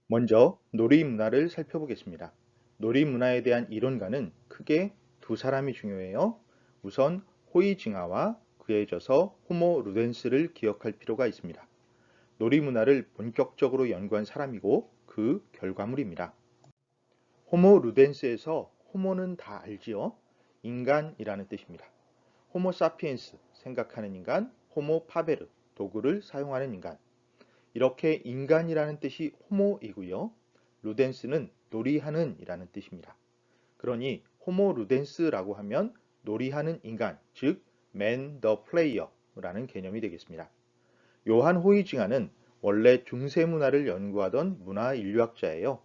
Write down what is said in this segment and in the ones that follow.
먼저 놀이 문화를 살펴보겠습니다. 놀이 문화에 대한 이론가는 크게 두 사람이 중요해요. 우선 호이징아와 그에 이어서 호모 루덴스를 기억할 필요가 있습니다. 놀이 문화를 본격적으로 연구한 사람이고 그 결과물입니다. 호모 루덴스에서 호모는 다 알지요? 인간이라는 뜻입니다. 호모 사피엔스, 생각하는 인간, 호모 파베르, 도구를 사용하는 인간. 이렇게 인간이라는 뜻이 호모이고요. 루덴스는 놀이하는 이라는 뜻입니다. 그러니 호모 루덴스라고 하면 놀이하는 인간, 즉 man the player라는 개념이 되겠습니다. 요한 호이징아는 원래 중세 문화를 연구하던 문화 인류학자예요.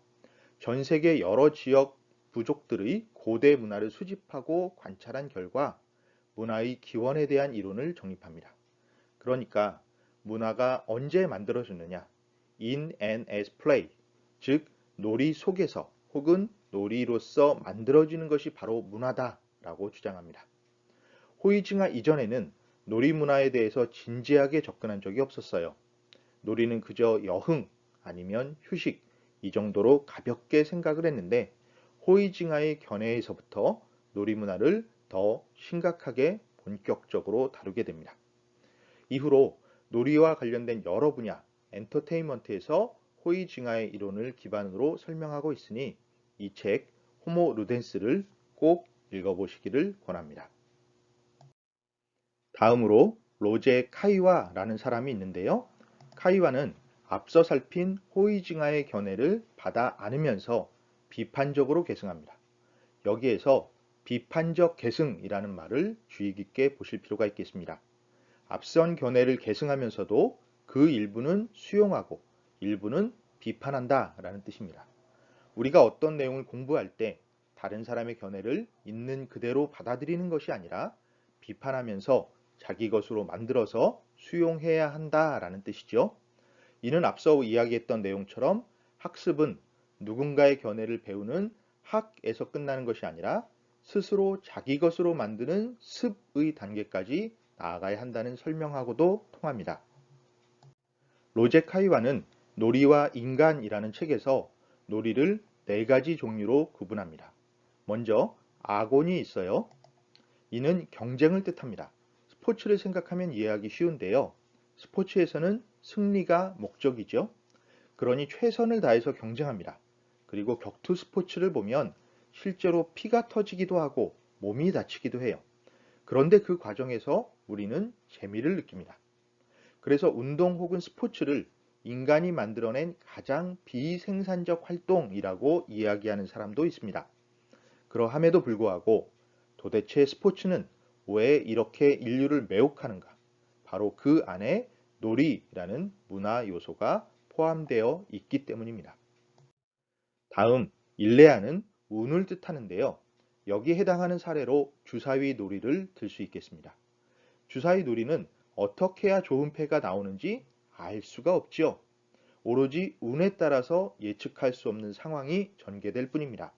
전 세계 여러 지역 부족들의 고대 문화를 수집하고 관찰한 결과 문화의 기원에 대한 이론을 정립합니다. 그러니까 문화가 언제 만들어졌느냐? in and as play, 즉 놀이 속에서 혹은 놀이로서 만들어지는 것이 바로 문화다라고 주장합니다. 호이징아 이전에는 놀이 문화에 대해서 진지하게 접근한 적이 없었어요. 놀이는 그저 여흥 아니면 휴식 이 정도로 가볍게 생각을 했는데 호이징아의 견해에서부터 놀이 문화를 더 심각하게 본격적으로 다루게 됩니다. 이후로 놀이와 관련된 여러 분야, 엔터테인먼트에서 호이징아의 이론을 기반으로 설명하고 있으니 이 책 호모 루덴스를 꼭 읽어보시기를 권합니다. 다음으로 로제 카이와라는 사람이 있는데요. 카이와는 앞서 살핀 호이징아의 견해를 받아 안으면서 비판적으로 계승합니다. 여기에서 비판적 계승이라는 말을 주의 깊게 보실 필요가 있겠습니다. 앞선 견해를 계승하면서도 그 일부는 수용하고 일부는 비판한다 라는 뜻입니다. 우리가 어떤 내용을 공부할 때 다른 사람의 견해를 있는 그대로 받아들이는 것이 아니라 비판하면서 자기 것으로 만들어서 수용해야 한다라는 뜻이죠. 이는 앞서 이야기했던 내용처럼 학습은 누군가의 견해를 배우는 학에서 끝나는 것이 아니라 스스로 자기 것으로 만드는 습의 단계까지 나아가야 한다는 설명하고도 통합니다. 로제 카이와는 놀이와 인간이라는 책에서 놀이를 네 가지 종류로 구분합니다. 먼저 아곤이 있어요. 이는 경쟁을 뜻합니다. 스포츠를 생각하면 이해하기 쉬운데요. 스포츠에서는 승리가 목적이죠. 그러니 최선을 다해서 경쟁합니다. 그리고 격투 스포츠를 보면 실제로 피가 터지기도 하고 몸이 다치기도 해요. 그런데 그 과정에서 우리는 재미를 느낍니다. 그래서 운동 혹은 스포츠를 인간이 만들어낸 가장 비생산적 활동이라고 이야기하는 사람도 있습니다. 그러함에도 불구하고 도대체 스포츠는 왜 이렇게 인류를 매혹하는가? 바로 그 안에 놀이라는 문화 요소가 포함되어 있기 때문입니다. 다음, 일레아는 운을 뜻하는데요. 여기에 해당하는 사례로 주사위 놀이를 들 수 있겠습니다. 주사위 놀이는 어떻게 해야 좋은 패가 나오는지 알 수가 없지요. 오로지 운에 따라서 예측할 수 없는 상황이 전개될 뿐입니다.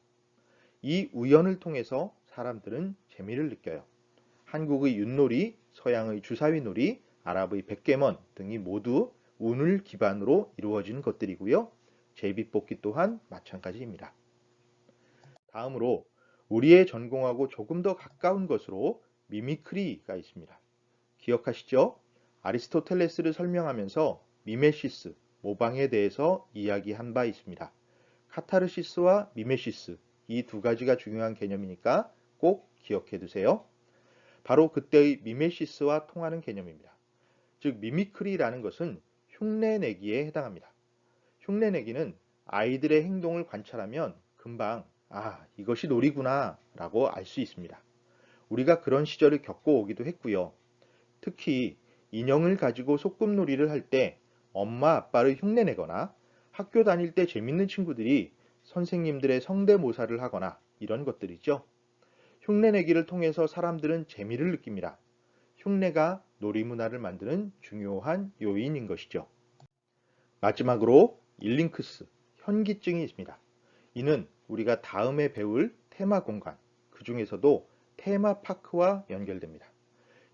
이 우연을 통해서 사람들은 재미를 느껴요. 한국의 윷놀이, 서양의 주사위놀이, 아랍의 백개먼 등이 모두 운을 기반으로 이루어진 것들이고요. 제비뽑기 또한 마찬가지입니다. 다음으로 우리의 전공하고 조금 더 가까운 것으로 미미크리가 있습니다. 기억하시죠? 아리스토텔레스를 설명하면서 미메시스, 모방에 대해서 이야기한 바 있습니다. 카타르시스와 미메시스, 이 두 가지가 중요한 개념이니까 꼭 기억해 두세요. 바로 그때의 미메시스와 통하는 개념입니다. 즉, 미미크리라는 것은 흉내내기에 해당합니다. 흉내내기는 아이들의 행동을 관찰하면 금방 이것이 놀이구나 라고 알 수 있습니다. 우리가 그런 시절을 겪어오기도 했고요. 특히 인형을 가지고 소꿉놀이를 할 때 엄마 아빠를 흉내내거나 학교 다닐 때 재밌는 친구들이 선생님들의 성대모사를 하거나 이런 것들이죠. 흉내내기를 통해서 사람들은 재미를 느낍니다. 흉내가 놀이문화를 만드는 중요한 요인인 것이죠. 마지막으로 일링크스, 현기증이 있습니다. 이는 우리가 다음에 배울 테마 공간, 그 중에서도 테마파크와 연결됩니다.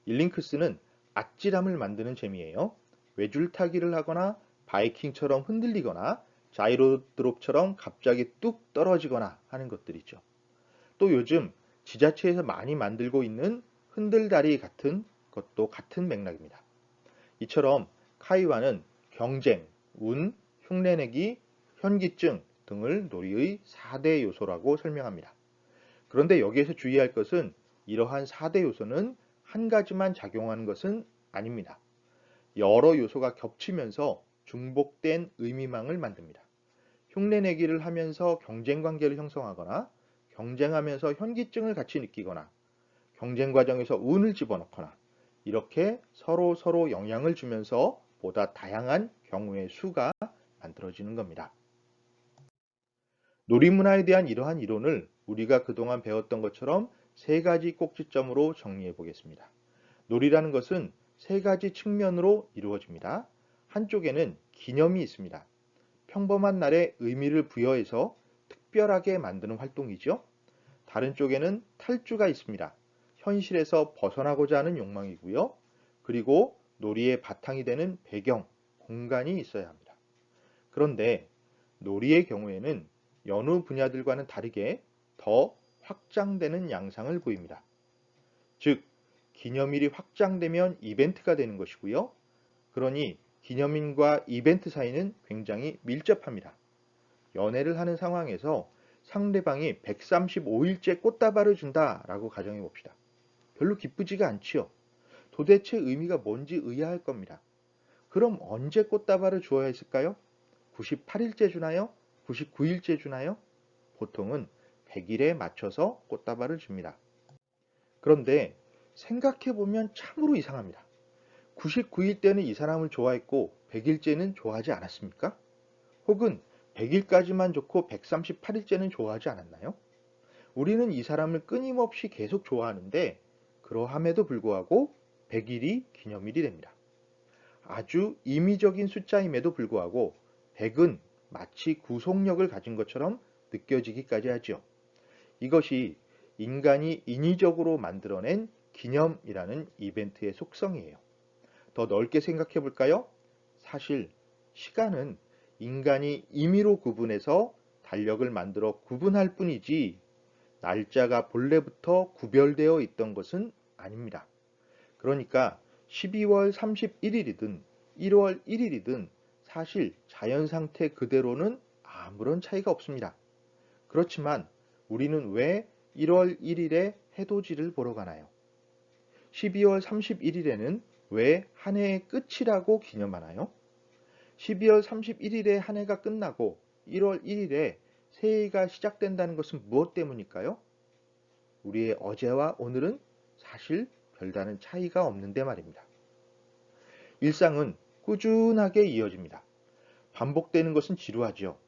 일링크스는 아찔함을 만드는 재미예요. 외줄타기를 하거나 바이킹처럼 흔들리거나 자이로드롭처럼 갑자기 뚝 떨어지거나 하는 것들이죠. 또 요즘 지자체에서 많이 만들고 있는 흔들다리 같은 것도 같은 맥락입니다. 이처럼 카이와는 경쟁, 운, 흉내내기, 현기증 등을 놀이의 4대 요소라고 설명합니다. 그런데 여기에서 주의할 것은 이러한 4대 요소는 한 가지만 작용하는 것은 아닙니다. 여러 요소가 겹치면서 중복된 의미망을 만듭니다. 흉내내기를 하면서 경쟁 관계를 형성하거나 경쟁하면서 현기증을 같이 느끼거나 경쟁 과정에서 운을 집어넣거나 이렇게 서로 영향을 주면서 보다 다양한 경우의 수가 만들어지는 겁니다. 놀이문화에 대한 이러한 이론을 우리가 그동안 배웠던 것처럼 세 가지 꼭지점으로 정리해 보겠습니다. 놀이라는 것은 세 가지 측면으로 이루어집니다. 한쪽에는 기념이 있습니다. 평범한 날에 의미를 부여해서 특별하게 만드는 활동이죠. 다른 쪽에는 탈주가 있습니다. 현실에서 벗어나고자 하는 욕망이고요. 그리고 놀이의 바탕이 되는 배경, 공간이 있어야 합니다. 그런데 놀이의 경우에는 여느 분야들과는 다르게 더 확장되는 양상을 보입니다. 즉, 기념일이 확장되면 이벤트가 되는 것이고요. 그러니 기념일과 이벤트 사이는 굉장히 밀접합니다. 연애를 하는 상황에서 상대방이 135일째 꽃다발을 준다라고 가정해 봅시다. 별로 기쁘지가 않지요. 도대체 의미가 뭔지 의아할 겁니다. 그럼 언제 꽃다발을 주어야 했을까요? 98일째 주나요? 99일째 주나요? 보통은 100일에 맞춰서 꽃다발을 줍니다. 그런데 생각해보면 참으로 이상합니다. 99일 때는 이 사람을 좋아했고 100일째는 좋아하지 않았습니까? 혹은 100일까지만 좋고 138일째는 좋아하지 않았나요? 우리는 이 사람을 끊임없이 계속 좋아하는데 그러함에도 불구하고 100일이 기념일이 됩니다. 아주 임의적인 숫자임에도 불구하고 100은 마치 구속력을 가진 것처럼 느껴지기까지 하죠. 이것이 인간이 인위적으로 만들어낸 기념이라는 이벤트의 속성이에요. 더 넓게 생각해 볼까요? 사실 시간은 인간이 임의로 구분해서 달력을 만들어 구분할 뿐이지 날짜가 본래부터 구별되어 있던 것은 아닙니다. 그러니까 12월 31일이든 1월 1일이든 사실 자연 상태 그대로는 아무런 차이가 없습니다. 그렇지만 우리는 왜 1월 1일에 해돋이를 보러 가나요? 12월 31일에는 왜 한 해의 끝이라고 기념하나요? 12월 31일에 한 해가 끝나고 1월 1일에 새해가 시작된다는 것은 무엇 때문일까요? 우리의 어제와 오늘은 사실 별다른 차이가 없는데 말입니다. 일상은 꾸준하게 이어집니다. 반복되는 것은 지루하죠.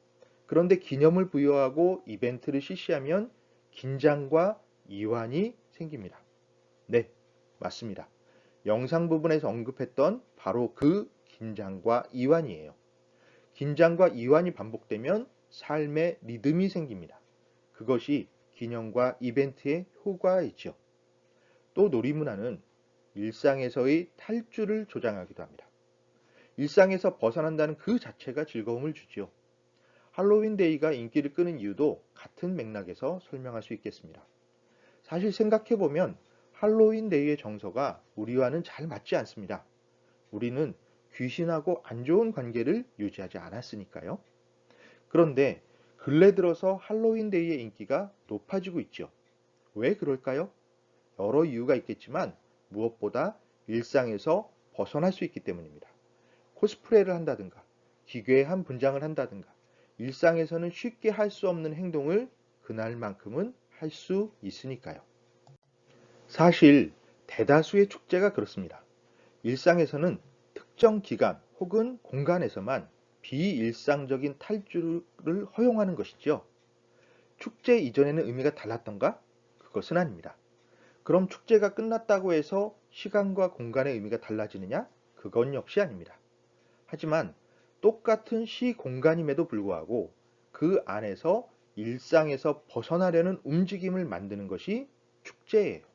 그런데 기념을 부여하고 이벤트를 실시하면 긴장과 이완이 생깁니다. 네, 맞습니다. 영상 부분에서 언급했던 바로 그 긴장과 이완이에요. 긴장과 이완이 반복되면 삶의 리듬이 생깁니다. 그것이 기념과 이벤트의 효과이죠. 또 놀이문화는 일상에서의 탈주를 조장하기도 합니다. 일상에서 벗어난다는 그 자체가 즐거움을 주지요. 할로윈 데이가 인기를 끄는 이유도 같은 맥락에서 설명할 수 있겠습니다. 사실 생각해보면 할로윈 데이의 정서가 우리와는 잘 맞지 않습니다. 우리는 귀신하고 안 좋은 관계를 유지하지 않았으니까요. 그런데 근래 들어서 할로윈 데이의 인기가 높아지고 있죠. 왜 그럴까요? 여러 이유가 있겠지만 무엇보다 일상에서 벗어날 수 있기 때문입니다. 코스프레를 한다든가, 기괴의 한 분장을 한다든가, 일상에서는 쉽게 할 수 없는 행동을 그날만큼은 할 수 있으니까요. 사실 대다수의 축제가 그렇습니다. 일상에서는 특정 기간 혹은 공간에서만 비일상적인 탈주를 허용하는 것이죠. 축제 이전에는 의미가 달랐던가? 그것은 아닙니다. 그럼 축제가 끝났다고 해서 시간과 공간의 의미가 달라지느냐? 그건 역시 아닙니다. 하지만 똑같은 시 공간임에도 불구하고 그 안에서 일상에서 벗어나려는 움직임을 만드는 것이 축제예요.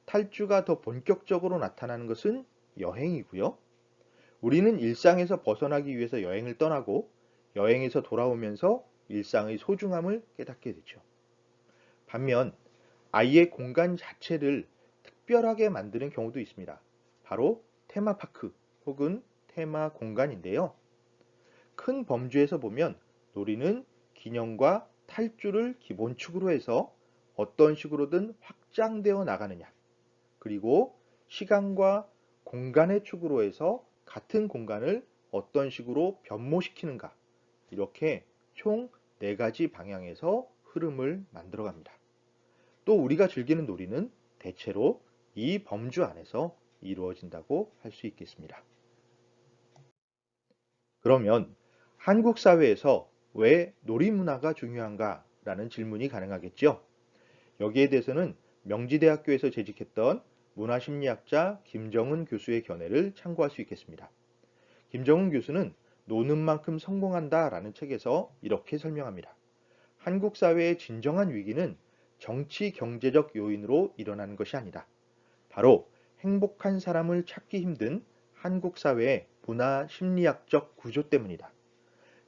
탈주가 더 본격적으로 나타나는 것은 여행이고요. 우리는 일상에서 벗어나기 위해서 여행을 떠나고 여행에서 돌아오면서 일상의 소중함을 깨닫게 되죠. 반면 아이의 공간 자체를 특별하게 만드는 경우도 있습니다. 바로 테마파크 혹은 테마 공간인데요. 큰 범주에서 보면 놀이는 기념과 탈주를 기본축으로 해서 어떤 식으로든 확장되어 나가느냐, 그리고 시간과 공간의 축으로 해서 같은 공간을 어떤 식으로 변모시키는가, 이렇게 총 4가지 방향에서 흐름을 만들어 갑니다. 또 우리가 즐기는 놀이는 대체로 이 범주 안에서 이루어진다고 할 수 있겠습니다. 그러면 한국 사회에서 왜 놀이 문화가 중요한가? 라는 질문이 가능하겠죠. 여기에 대해서는 명지대학교에서 재직했던 문화심리학자 김정은 교수의 견해를 참고할 수 있겠습니다. 김정은 교수는 노는 만큼 성공한다 라는 책에서 이렇게 설명합니다. 한국 사회의 진정한 위기는 정치 경제적 요인으로 일어나는 것이 아니다. 바로 행복한 사람을 찾기 힘든 한국 사회의 문화 심리학적 구조 때문이다.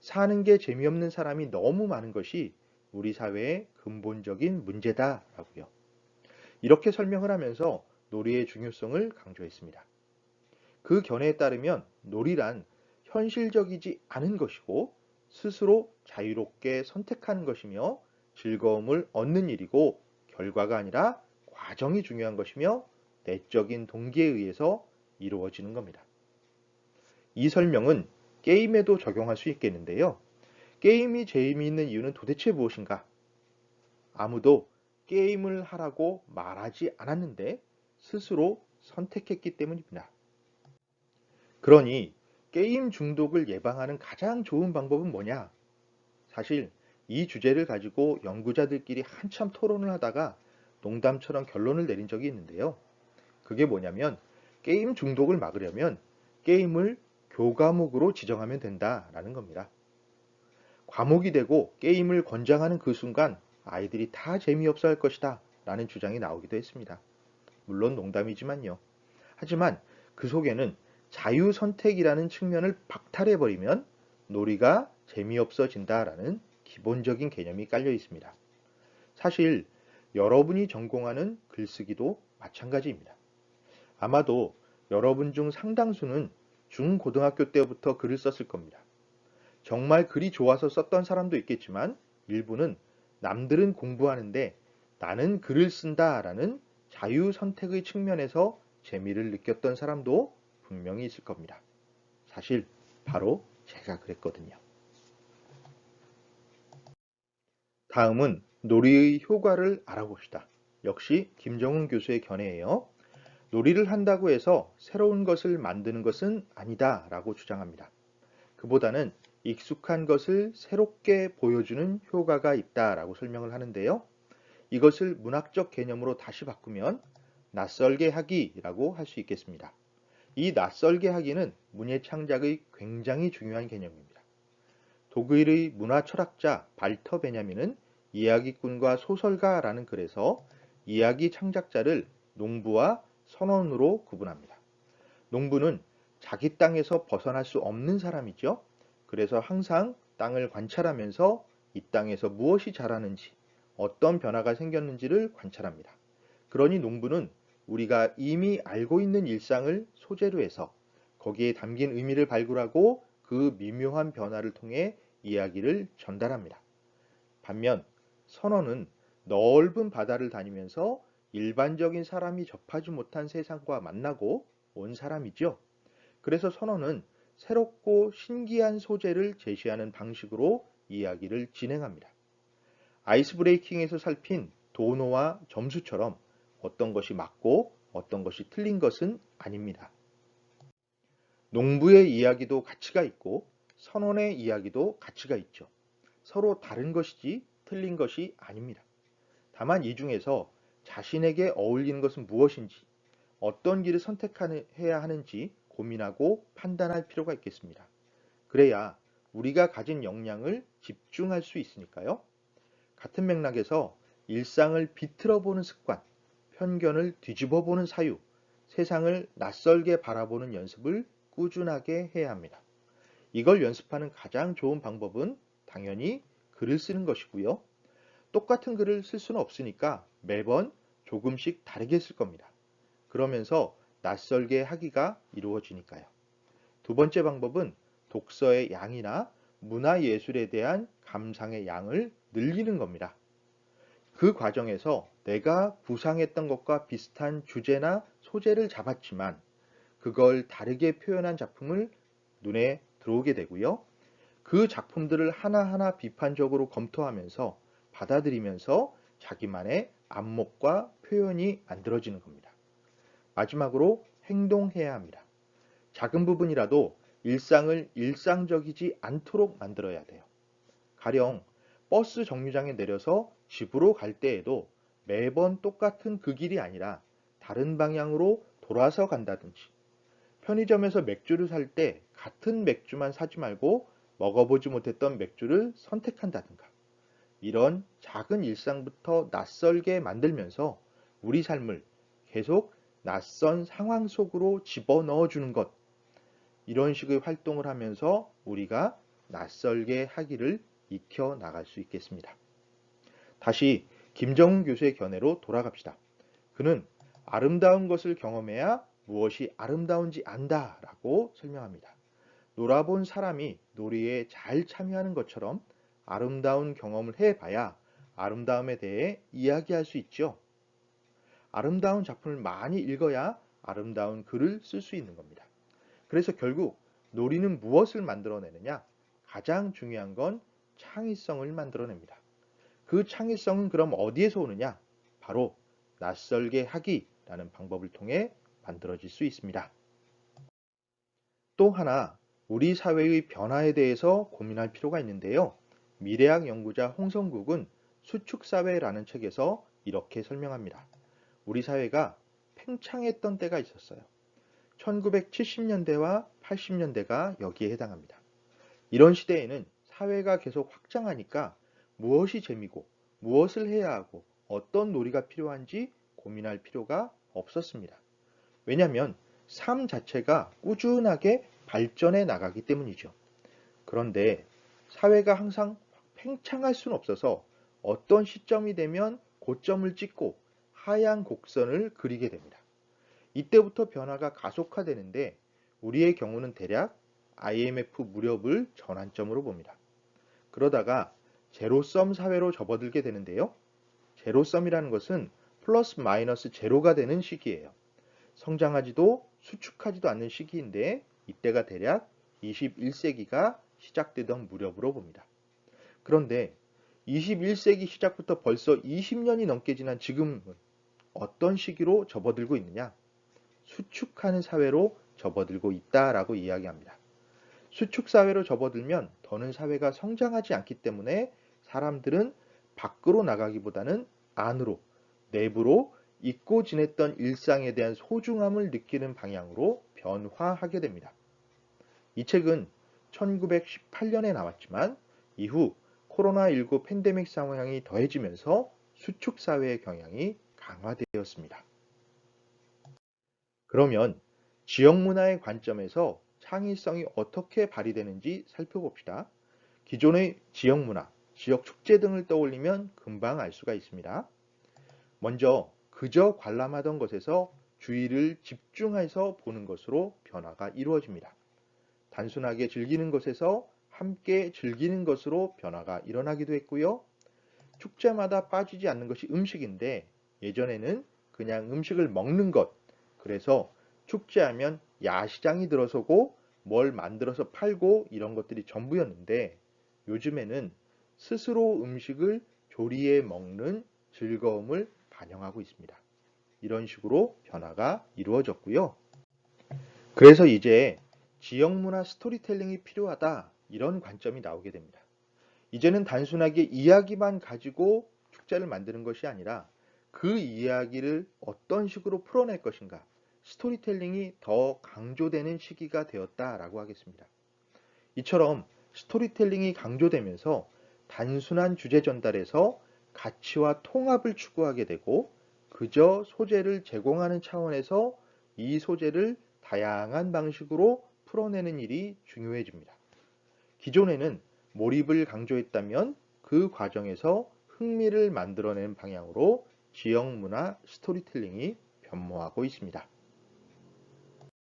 사는 게 재미없는 사람이 너무 많은 것이 우리 사회의 근본적인 문제다라고요. 이렇게 설명을 하면서 놀이의 중요성을 강조했습니다. 그 견해에 따르면 놀이란 현실적이지 않은 것이고 스스로 자유롭게 선택하는 것이며 즐거움을 얻는 일이고 결과가 아니라 과정이 중요한 것이며 내적인 동기에 의해서 이루어지는 겁니다. 이 설명은 게임에도 적용할 수 있겠는데요. 게임이 재미있는 이유는 도대체 무엇인가? 아무도 게임을 하라고 말하지 않았는데 스스로 선택했기 때문입니다. 그러니 게임 중독을 예방하는 가장 좋은 방법은 뭐냐? 사실 이 주제를 가지고 연구자들끼리 한참 토론을 하다가 농담처럼 결론을 내린 적이 있는데요. 그게 뭐냐면 게임 중독을 막으려면 게임을 교과목으로 지정하면 된다라는 겁니다. 과목이 되고 게임을 권장하는 그 순간 아이들이 다 재미없어 할 것이다 라는 주장이 나오기도 했습니다. 물론 농담이지만요. 하지만 그 속에는 자유 선택이라는 측면을 박탈해버리면 놀이가 재미없어진다라는 기본적인 개념이 깔려 있습니다. 사실 여러분이 전공하는 글쓰기도 마찬가지입니다. 아마도 여러분 중 상당수는 중고등학교 때부터 글을 썼을 겁니다. 정말 글이 좋아서 썼던 사람도 있겠지만 일부는 남들은 공부하는데 나는 글을 쓴다라는 자유 선택의 측면에서 재미를 느꼈던 사람도 분명히 있을 겁니다. 사실 바로 제가 그랬거든요. 다음은 놀이의 효과를 알아봅시다. 역시 김정은 교수의 견해예요. 놀이를 한다고 해서 새로운 것을 만드는 것은 아니다 라고 주장합니다. 그보다는 익숙한 것을 새롭게 보여주는 효과가 있다라고 설명을 하는데요. 이것을 문학적 개념으로 다시 바꾸면 낯설게 하기라고 할 수 있겠습니다. 이 낯설게 하기는 문예 창작의 굉장히 중요한 개념입니다. 독일의 문화 철학자 발터 베냐민은 이야기꾼과 소설가라는 글에서 이야기 창작자를 농부와 선원으로 구분합니다. 농부는 자기 땅에서 벗어날 수 없는 사람이죠. 그래서 항상 땅을 관찰하면서 이 땅에서 무엇이 자라는지, 어떤 변화가 생겼는지를 관찰합니다. 그러니 농부는 우리가 이미 알고 있는 일상을 소재로 해서 거기에 담긴 의미를 발굴하고 그 미묘한 변화를 통해 이야기를 전달합니다. 반면 선원은 넓은 바다를 다니면서 일반적인 사람이 접하지 못한 세상과 만나고 온 사람이죠. 그래서 선원은 새롭고 신기한 소재를 제시하는 방식으로 이야기를 진행합니다. 아이스 브레이킹에서 살핀 도노와 점수처럼 어떤 것이 맞고 어떤 것이 틀린 것은 아닙니다. 농부의 이야기도 가치가 있고 선원의 이야기도 가치가 있죠. 서로 다른 것이지 틀린 것이 아닙니다. 다만 이 중에서 자신에게 어울리는 것은 무엇인지, 어떤 길을 선택해야 하는지 고민하고 판단할 필요가 있겠습니다. 그래야 우리가 가진 역량을 집중할 수 있으니까요. 같은 맥락에서 일상을 비틀어 보는 습관, 편견을 뒤집어 보는 사유, 세상을 낯설게 바라보는 연습을 꾸준하게 해야 합니다. 이걸 연습하는 가장 좋은 방법은 당연히 글을 쓰는 것이고요. 똑같은 글을 쓸 수는 없으니까 매번 조금씩 다르게 쓸 겁니다. 그러면서 낯설게 하기가 이루어지니까요. 두 번째 방법은 독서의 양이나 문화예술에 대한 감상의 양을 늘리는 겁니다. 그 과정에서 내가 구상했던 것과 비슷한 주제나 소재를 잡았지만 그걸 다르게 표현한 작품을 눈에 들어오게 되고요. 그 작품들을 하나하나 비판적으로 검토하면서 받아들이면서 자기만의 안목과 표현이 만들어지는 겁니다. 마지막으로 행동해야 합니다. 작은 부분이라도 일상을 일상적이지 않도록 만들어야 돼요. 가령 버스 정류장에 내려서 집으로 갈 때에도 매번 똑같은 그 길이 아니라 다른 방향으로 돌아서 간다든지, 편의점에서 맥주를 살 때 같은 맥주만 사지 말고 먹어보지 못했던 맥주를 선택한다든가, 이런 작은 일상부터 낯설게 만들면서 우리 삶을 계속 낯선 상황 속으로 집어넣어 주는 것, 이런 식의 활동을 하면서 우리가 낯설게 하기를 익혀 나갈 수 있겠습니다. 다시 김정훈 교수의 견해로 돌아갑시다. 그는 아름다운 것을 경험해야 무엇이 아름다운지 안다라고 설명합니다. 놀아본 사람이 놀이에 잘 참여하는 것처럼 아름다운 경험을 해봐야 아름다움에 대해 이야기할 수 있죠. 아름다운 작품을 많이 읽어야 아름다운 글을 쓸 수 있는 겁니다. 그래서 결국 놀이는 무엇을 만들어내느냐? 가장 중요한 건 창의성을 만들어냅니다. 그 창의성은 그럼 어디에서 오느냐? 바로 낯설게 하기라는 방법을 통해 만들어질 수 있습니다. 또 하나, 우리 사회의 변화에 대해서 고민할 필요가 있는데요. 미래학 연구자 홍성국은 수축사회라는 책에서 이렇게 설명합니다. 우리 사회가 팽창했던 때가 있었어요. 1970년대와 80년대가 여기에 해당합니다. 이런 시대에는 사회가 계속 확장하니까 무엇이 재미고 무엇을 해야 하고 어떤 놀이가 필요한지 고민할 필요가 없었습니다. 왜냐하면 삶 자체가 꾸준하게 발전해 나가기 때문이죠. 그런데 사회가 항상 팽창할 수는 없어서 어떤 시점이 되면 고점을 찍고 하향 곡선을 그리게 됩니다. 이때부터 변화가 가속화되는데 우리의 경우는 대략 IMF 무렵을 전환점으로 봅니다. 그러다가 제로섬 사회로 접어들게 되는데요. 제로섬이라는 것은 플러스 마이너스 제로가 되는 시기예요. 성장하지도 수축하지도 않는 시기인데 이때가 대략 21세기가 시작되던 무렵으로 봅니다. 그런데 21세기 시작부터 벌써 20년이 넘게 지난 지금은 어떤 시기로 접어들고 있느냐? 수축하는 사회로 접어들고 있다라고 이야기합니다. 수축 사회로 접어들면 더는 사회가 성장하지 않기 때문에 사람들은 밖으로 나가기보다는 안으로, 내부로 잊고 지냈던 일상에 대한 소중함을 느끼는 방향으로 변화하게 됩니다. 이 책은 1918년에 나왔지만 이후 코로나19 팬데믹 상황이 더해지면서 수축 사회의 경향이 강화되었습니다. 그러면 지역 문화의 관점에서 창의성이 어떻게 발휘되는지 살펴봅시다. 기존의 지역 문화, 지역 축제 등을 떠올리면 금방 알 수가 있습니다. 먼저 그저 관람하던 것에서 주의를 집중해서 보는 것으로 변화가 이루어집니다. 단순하게 즐기는 것에서 함께 즐기는 것으로 변화가 일어나기도 했고요. 축제마다 빠지지 않는 것이 음식인데 예전에는 그냥 음식을 먹는 것, 그래서 축제하면 야시장이 들어서고 뭘 만들어서 팔고 이런 것들이 전부였는데 요즘에는 스스로 음식을 조리해 먹는 즐거움을 반영하고 있습니다. 이런 식으로 변화가 이루어졌고요. 그래서 이제 지역문화 스토리텔링이 필요하다 이런 관점이 나오게 됩니다. 이제는 단순하게 이야기만 가지고 축제를 만드는 것이 아니라 그 이야기를 어떤 식으로 풀어낼 것인가, 스토리텔링이 더 강조되는 시기가 되었다라고 하겠습니다. 이처럼 스토리텔링이 강조되면서 단순한 주제 전달에서 가치와 통합을 추구하게 되고 그저 소재를 제공하는 차원에서 이 소재를 다양한 방식으로 풀어내는 일이 중요해집니다. 기존에는 몰입을 강조했다면 그 과정에서 흥미를 만들어내는 방향으로 지역 문화 스토리텔링이 변모하고 있습니다.